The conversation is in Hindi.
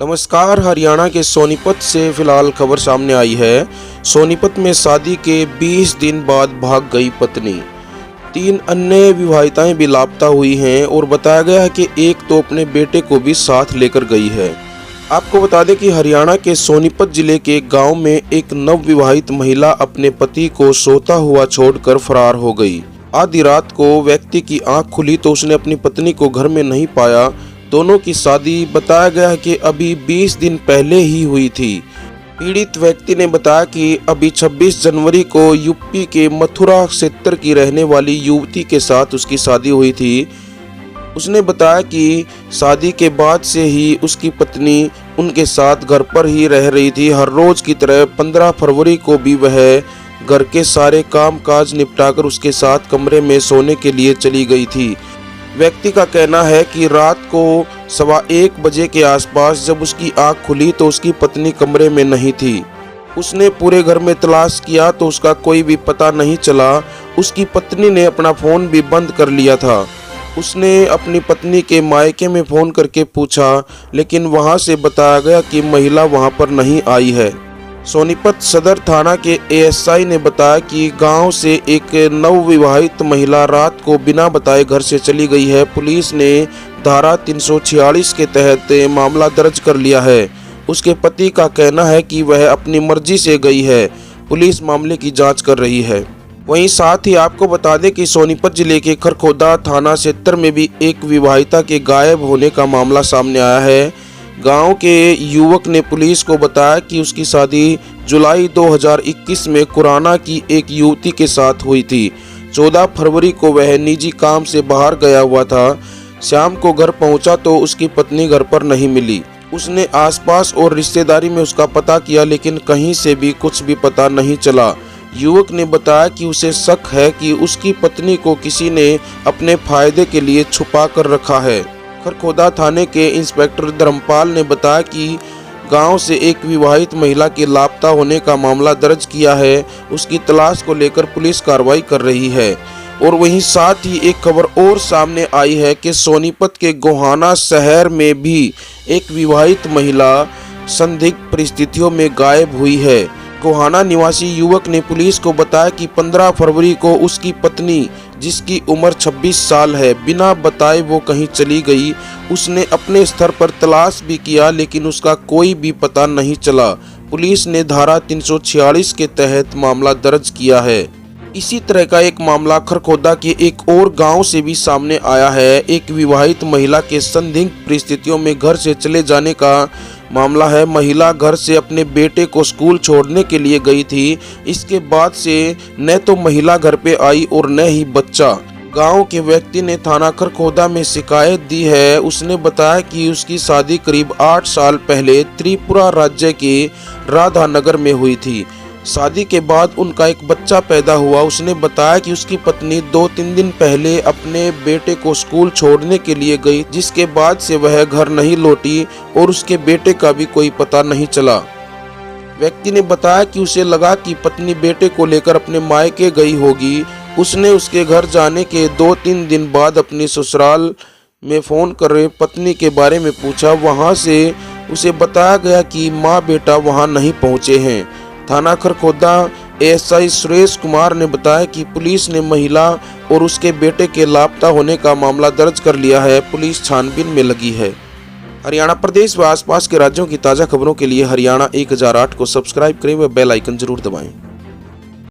नमस्कार। हरियाणा के सोनीपत से फिलहाल खबर सामने आई है। सोनीपत में शादी के 20 दिन बाद भाग गई पत्नी। 3 अन्य विवाहिताएं भी लापता हुई हैं और बताया गया है कि एक तो अपने बेटे को भी साथ लेकर गई है। आपको बता दें कि हरियाणा के सोनीपत जिले के गांव में एक नवविवाहित महिला अपने पति को सोता हुआ छोड़कर फरार हो गई। आधी रात को व्यक्ति की आंख खुली तो उसने अपनी पत्नी को घर में नहीं पाया। दोनों की शादी बताया गया है कि अभी 20 दिन पहले ही हुई थी। पीड़ित व्यक्ति ने बताया कि अभी 26 जनवरी को यूपी के मथुरा क्षेत्र की रहने वाली युवती के साथ उसकी शादी हुई थी। उसने बताया कि शादी के बाद से ही उसकी पत्नी उनके साथ घर पर ही रह रही थी। हर रोज की तरह 15 फरवरी को भी वह घर के सारे काम काज निपटाकर उसके साथ कमरे में सोने के लिए चली गई थी। व्यक्ति का कहना है कि रात को 1:15 बजे के आसपास जब उसकी आंख खुली तो उसकी पत्नी कमरे में नहीं थी। उसने पूरे घर में तलाश किया तो उसका कोई भी पता नहीं चला। उसकी पत्नी ने अपना फ़ोन भी बंद कर लिया था। उसने अपनी पत्नी के मायके में फ़ोन करके पूछा, लेकिन वहां से बताया गया कि महिला वहां पर नहीं आई है। सोनीपत सदर थाना के एएसआई ने बताया कि गांव से एक नवविवाहित महिला रात को बिना बताए घर से चली गई है। पुलिस ने धारा 346 के तहत मामला दर्ज कर लिया है। उसके पति का कहना है कि वह अपनी मर्जी से गई है। पुलिस मामले की जांच कर रही है। वहीं साथ ही आपको बता दें कि सोनीपत जिले के खरखोदा थाना क्षेत्र में भी एक विवाहिता के गायब होने का मामला सामने आया है। गांव के युवक ने पुलिस को बताया कि उसकी शादी जुलाई 2021 में कुराना की एक युवती के साथ हुई थी। 14 फरवरी को वह निजी काम से बाहर गया हुआ था। शाम को घर पहुंचा तो उसकी पत्नी घर पर नहीं मिली। उसने आसपास और रिश्तेदारी में उसका पता किया, लेकिन कहीं से भी कुछ भी पता नहीं चला। युवक ने बताया कि उसे शक है कि उसकी पत्नी को किसी ने अपने फायदे के लिए छुपा कर रखा है। खरखोदा थाने के इंस्पेक्टर धर्मपाल ने बताया कि गांव से एक विवाहित महिला के लापता होने का मामला दर्ज किया है। उसकी तलाश को लेकर पुलिस कार्रवाई कर रही है। और वहीं साथ ही एक खबर और सामने आई है कि सोनीपत के गोहाना शहर में भी एक विवाहित महिला संदिग्ध परिस्थितियों में गायब हुई है। गोहाना निवासी युवक ने पुलिस को बताया कि 15 फरवरी को उसकी पत्नी, जिसकी उम्र 26 साल है, बिना बताए वो कहीं चली गई। उसने अपने स्तर पर तलाश भी किया, लेकिन उसका कोई भी पता नहीं चला। पुलिस ने धारा 346 के तहत मामला दर्ज किया है। इसी तरह का एक मामला खरखोदा के एक और गांव से भी सामने आया है। एक विवाहित महिला के संदिग्ध परिस्थितियों में घर से चले जाने का मामला है। महिला घर से अपने बेटे को स्कूल छोड़ने के लिए गई थी। इसके बाद से न तो महिला घर पे आई और न ही बच्चा। गांव के व्यक्ति ने थाना खरखोदा में शिकायत दी है। उसने बताया कि उसकी शादी करीब 8 साल पहले त्रिपुरा राज्य के राधानगर में हुई थी। शादी के बाद उनका एक बच्चा पैदा हुआ। उसने बताया कि उसकी पत्नी 2-3 दिन पहले अपने बेटे को स्कूल छोड़ने के लिए गई, जिसके बाद से वह घर नहीं लौटी और उसके बेटे का भी कोई पता नहीं चला। व्यक्ति ने बताया कि उसे लगा कि पत्नी बेटे को लेकर अपने मायके गई होगी। उसने उसके घर जाने के 2-3 दिन बाद अपनी ससुराल में फ़ोन कर पत्नी के बारे में पूछा। वहां से उसे बताया गया कि माँ बेटा वहां नहीं पहुंचे हैं। थाना खरखोदा एएसआई सुरेश कुमार ने बताया कि पुलिस ने महिला और उसके बेटे के लापता होने का मामला दर्ज कर लिया है। पुलिस छानबीन में लगी है। हरियाणा प्रदेश व आसपास के राज्यों की ताज़ा खबरों के लिए हरियाणा 1008 को सब्सक्राइब करें व बेल आइकन जरूर दबाएं।